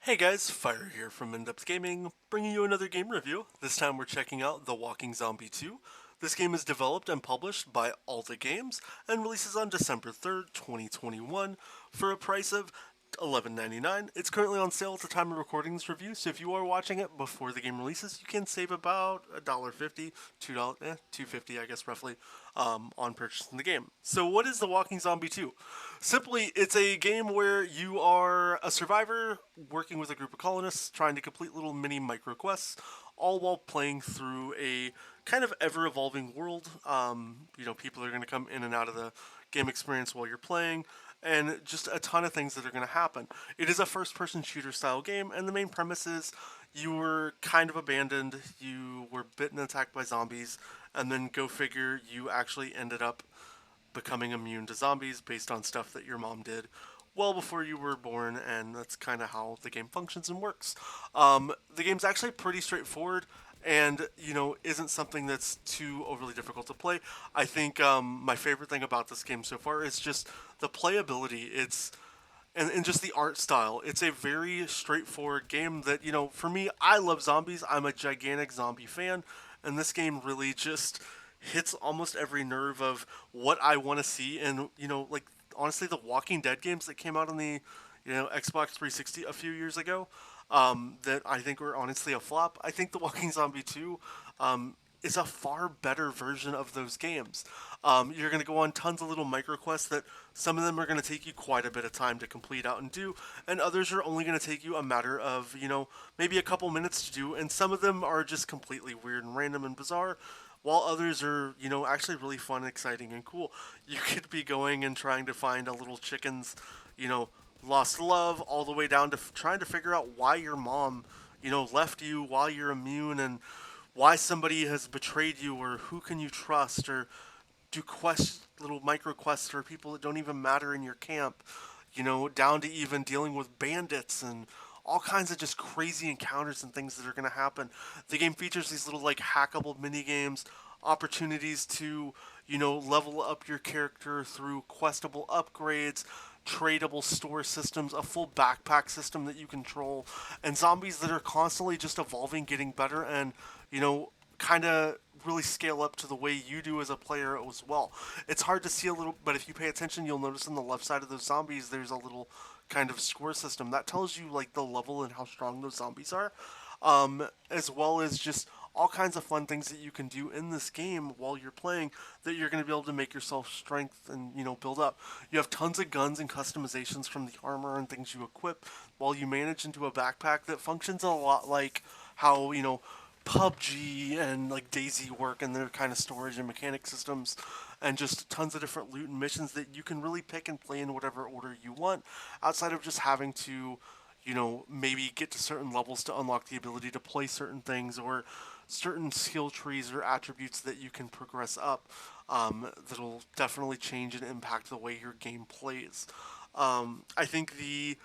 Hey guys, Fire here from InDepth Gaming, bringing you another game review. This time we're checking out The Walking Zombie 2. This game is developed and published by Alta Games and releases on December 3rd, 2021 for a price of $11.99. It's currently on sale at the time of recording this review, so if you are watching it before the game releases, you can save about $1.50, $2, $2.50 I guess roughly, on purchasing the game. So what is The Walking Zombie 2? Simply, it's a game where you are a survivor working with a group of colonists trying to complete little mini micro quests, all while playing through a kind of ever evolving world. People are going to come in and out of the game experience while you're playing, and just a ton of things that are going to happen. It is a first person shooter style game, and the main premise is you were kind of abandoned, you were bitten and attacked by zombies, and then go figure, you actually ended up becoming immune to zombies based on stuff that your mom did well before you were born, and that's kind of how the game functions and works. The game's actually pretty straightforward, and isn't something that's too overly difficult to play. I think my favorite thing about this game so far is just the playability. And just the art style. It's a very straightforward game that, for me, I love zombies. I'm a gigantic zombie fan, and this game really just hits almost every nerve of what I want to see. And, like, honestly, the Walking Dead games that came out on the, Xbox 360 a few years ago, that I think were honestly a flop. I think The Walking Zombie 2 is a far better version of those games. You're going to go on tons of little micro quests that some of them are going to take you quite a bit of time to complete out and do, and others are only going to take you a matter of, maybe a couple minutes to do, and some of them are just completely weird and random and bizarre, while others are, actually really fun, exciting, and cool. You could be going and trying to find a little chicken's, lost love, all the way down to trying to figure out why your mom, left you while you're immune, and why somebody has betrayed you, or who can you trust, or do quests, little micro quests for people that don't even matter in your camp, down to even dealing with bandits and all kinds of just crazy encounters and things that are going to happen. The game features these little like hackable mini games, opportunities to, level up your character through questable upgrades, tradable store systems, a full backpack system that you control, and zombies that are constantly just evolving, getting better, and, kind of really scale up to the way you do as a player as well. It's hard to see a little, but if you pay attention, you'll notice on the left side of those zombies, there's a little kind of score system that tells you like the level and how strong those zombies are, as well as just all kinds of fun things that you can do in this game while you're playing that you're going to be able to make yourself strength and build up. You have tons of guns and customizations from the armor and things you equip while you manage into a backpack that functions a lot like how PUBG and like Daisy work and their kind of storage and mechanic systems, and just tons of different loot and missions that you can really pick and play in whatever order you want, outside of just having to, maybe get to certain levels to unlock the ability to play certain things, or certain skill trees or attributes that you can progress up, that'll definitely change and impact the way your game plays. I think the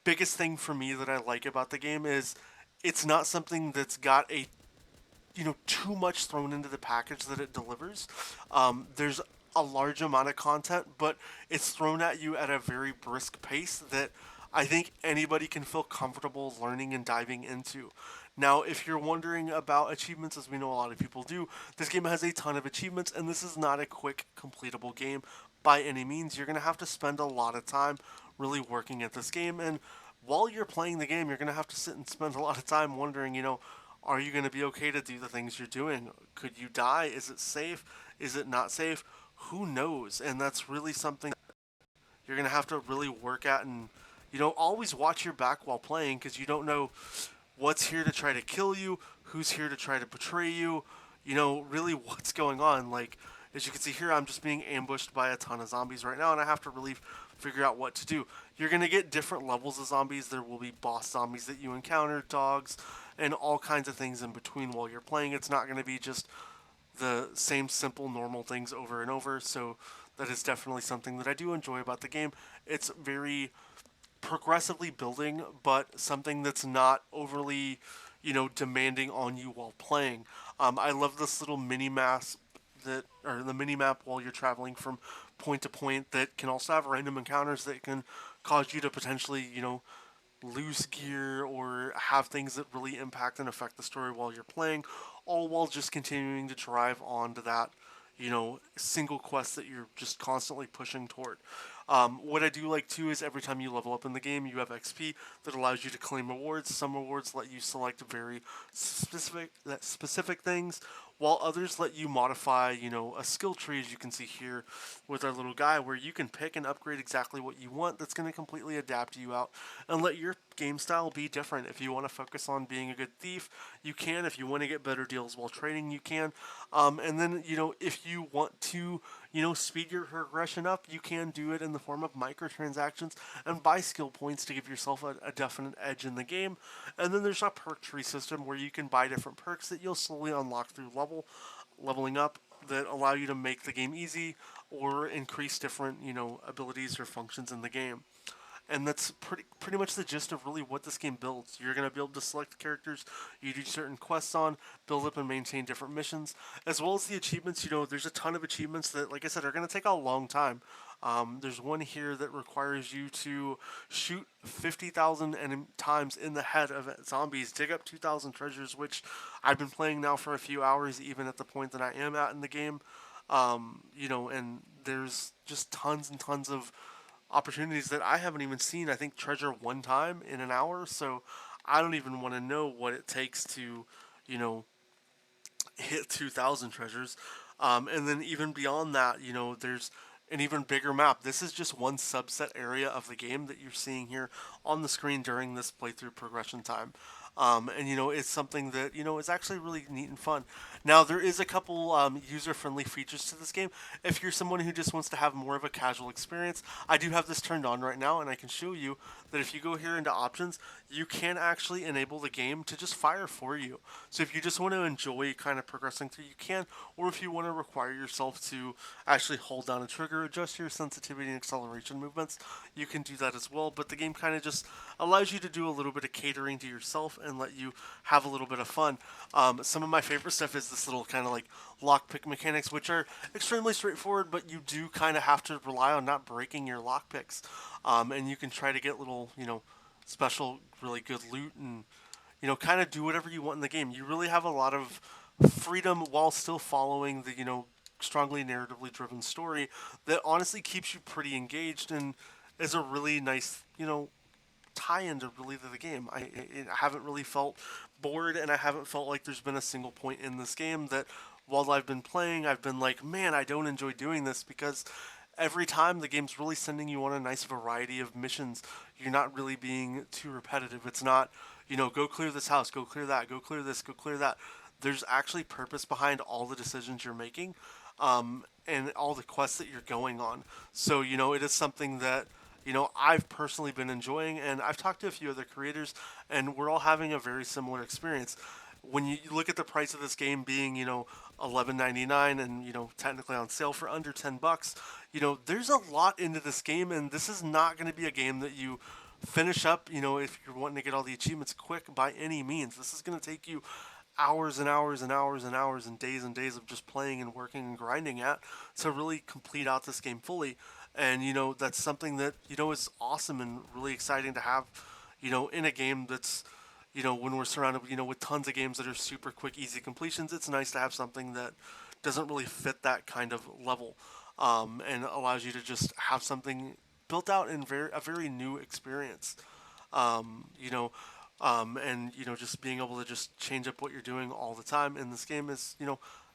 biggest thing for me that I like about the game is it's not something that's got a too much thrown into the package that it delivers. There's a large amount of content, but it's thrown at you at a very brisk pace that I think anybody can feel comfortable learning and diving into. Now, if you're wondering about achievements, as we know a lot of people do, this game has a ton of achievements, and this is not a quick, completable game by any means. You're going to have to spend a lot of time really working at this game, and while you're playing the game, you're going to have to sit and spend a lot of time wondering, are you going to be okay to do the things you're doing? Could you die? Is it safe? Is it not safe? Who knows? And that's really something you're going to have to really work at, and, always watch your back while playing, because you don't know what's here to try to kill you, who's here to try to betray you, really what's going on. Like, as you can see here, I'm just being ambushed by a ton of zombies right now, and I have to really figure out what to do. You're going to get different levels of zombies. There will be boss zombies that you encounter, dogs, and all kinds of things in between while you're playing. It's not going to be just the same simple, normal things over and over, so that is definitely something that I do enjoy about the game. It's very progressively building, but something that's not overly, demanding on you while playing. I love this little mini map or the mini map while you're traveling from point to point that can also have random encounters that can cause you to potentially, lose gear or have things that really impact and affect the story while you're playing, all while just continuing to drive on to that, single quest that you're just constantly pushing toward. What I do like too is every time you level up in the game, you have XP that allows you to claim rewards. Some rewards let you select very specific things, while others let you modify, a skill tree, as you can see here with our little guy, where you can pick and upgrade exactly what you want. That's going to completely adapt you out and let your game style be different. If you want to focus on being a good thief, you can. If you want to get better deals while trading, you can. And then, if you want to, speed your progression up, you can do it in the form of microtransactions and buy skill points to give yourself a definite edge in the game. And then there's a perk tree system where you can buy different perks that you'll slowly unlock through leveling up that allow you to make the game easy or increase different, abilities or functions in the game. And that's pretty much the gist of really what this game builds. You're going to be able to select characters you do certain quests on, build up and maintain different missions, as well as the achievements. There's a ton of achievements that, like I said, are going to take a long time. There's one here that requires you to shoot 50,000 times in the head of zombies, dig up 2,000 treasures, which I've been playing now for a few hours, even at the point that I am at in the game. And there's just tons and tons of opportunities that I haven't even seen. I think treasure one time in an hour, so I don't even want to know what it takes to, you know, hit 2,000 treasures. And then even beyond that, there's an even bigger map. This is just one subset area of the game that you're seeing here on the screen during this playthrough progression time. And it's something that is actually really neat and fun. Now there is a couple user-friendly features to this game. If you're someone who just wants to have more of a casual experience, I do have this turned on right now, and I can show you that if you go here into options, you can actually enable the game to just fire for you. So if you just want to enjoy kind of progressing through, you can, or if you want to require yourself to actually hold down a trigger, adjust your sensitivity and acceleration movements, you can do that as well. But the game kind of just allows you to do a little bit of catering to yourself and let you have a little bit of fun. Some of my favorite stuff is this little kind of like lockpick mechanics, which are extremely straightforward, but you do kind of have to rely on not breaking your lockpicks. And you can try to get little, special, really good loot and, kind of do whatever you want in the game. You really have a lot of freedom while still following the, strongly narratively driven story that honestly keeps you pretty engaged and is a really nice, tie-in to really the game. I haven't really felt bored, and I haven't felt like there's been a single point in this game that while I've been playing, I've been like, man, I don't enjoy doing this, because every time the game's really sending you on a nice variety of missions. You're not really being too repetitive. It's not, go clear this house, go clear that, go clear this, go clear that. There's actually purpose behind all the decisions you're making, and all the quests that you're going on. So, it is something that I've personally been enjoying, and I've talked to a few other creators, and we're all having a very similar experience. When you look at the price of this game being, $11.99 and, technically on sale for under $10, there's a lot into this game, and this is not going to be a game that you finish up, if you're wanting to get all the achievements quick by any means. This is going to take you hours and hours and hours and days of just playing and working and grinding at to really complete out this game fully. And that's something that is awesome and really exciting to have in a game that's when we're surrounded with tons of games that are super quick, easy completions. It's nice to have something that doesn't really fit that kind of level, and allows you to just have something built out in a very new experience. You know, and just being able to just change up what you're doing all the time in this game is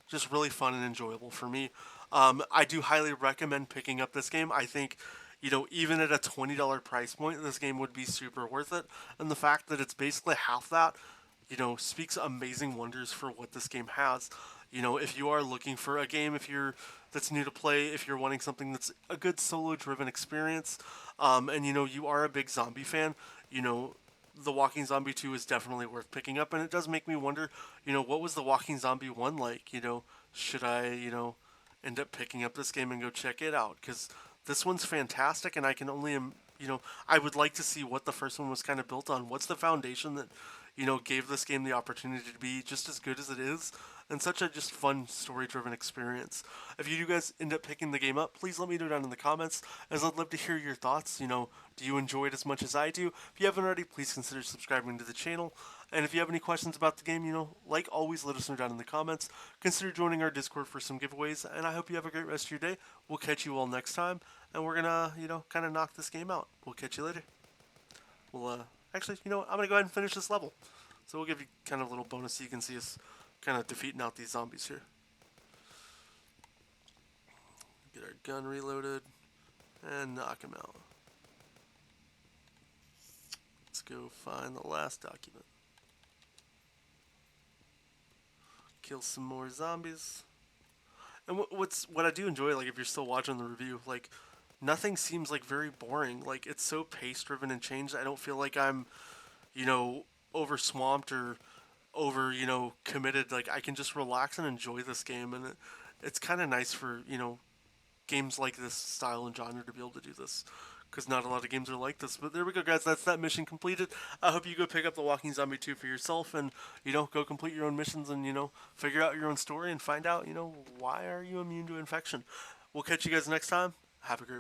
just really fun and enjoyable for me. I do highly recommend picking up this game. I think even at a $20 price point, this game would be super worth it. And the fact that it's basically half that, speaks amazing wonders for what this game has. If you are looking for a game, that's new to play, if you're wanting something that's a good solo-driven experience, and you are a big zombie fan, The Walking Zombie 2 is definitely worth picking up, and it does make me wonder, what was The Walking Zombie 1 like? Should I, end up picking up this game and go check it out? Because this one's fantastic, and I can only, I would like to see what the first one was kind of built on. What's the foundation that, gave this game the opportunity to be just as good as it is? and such a just fun story-driven experience. If you guys end up picking the game up, please let me know down in the comments, as I'd love to hear your thoughts. Do you enjoy it as much as I do? If you haven't already, please consider subscribing to the channel. And if you have any questions about the game, like always, let us know down in the comments. Consider joining our Discord for some giveaways, and I hope you have a great rest of your day. We'll catch you all next time, and we're gonna, kind of knock this game out. We'll catch you later. Actually, I'm gonna go ahead and finish this level. So we'll give you kind of a little bonus so you can see us kind of defeating out these zombies here. Get our gun reloaded and knock him out. Let's go find the last document. Kill some more zombies. And what I do enjoy, like if you're still watching the review, like nothing seems like very boring. Like it's so pace driven and changed. I don't feel like I'm, over swamped or over, committed. Like I can just relax and enjoy this game, and it's kind of nice for, games like this style and genre to be able to do this, because not a lot of games are like this. But there we go, guys. That's that mission completed. I hope you go pick up The Walking Zombie 2 for yourself, and go complete your own missions, and figure out your own story and find out why are you immune to infection. We'll catch you guys next time. Have a great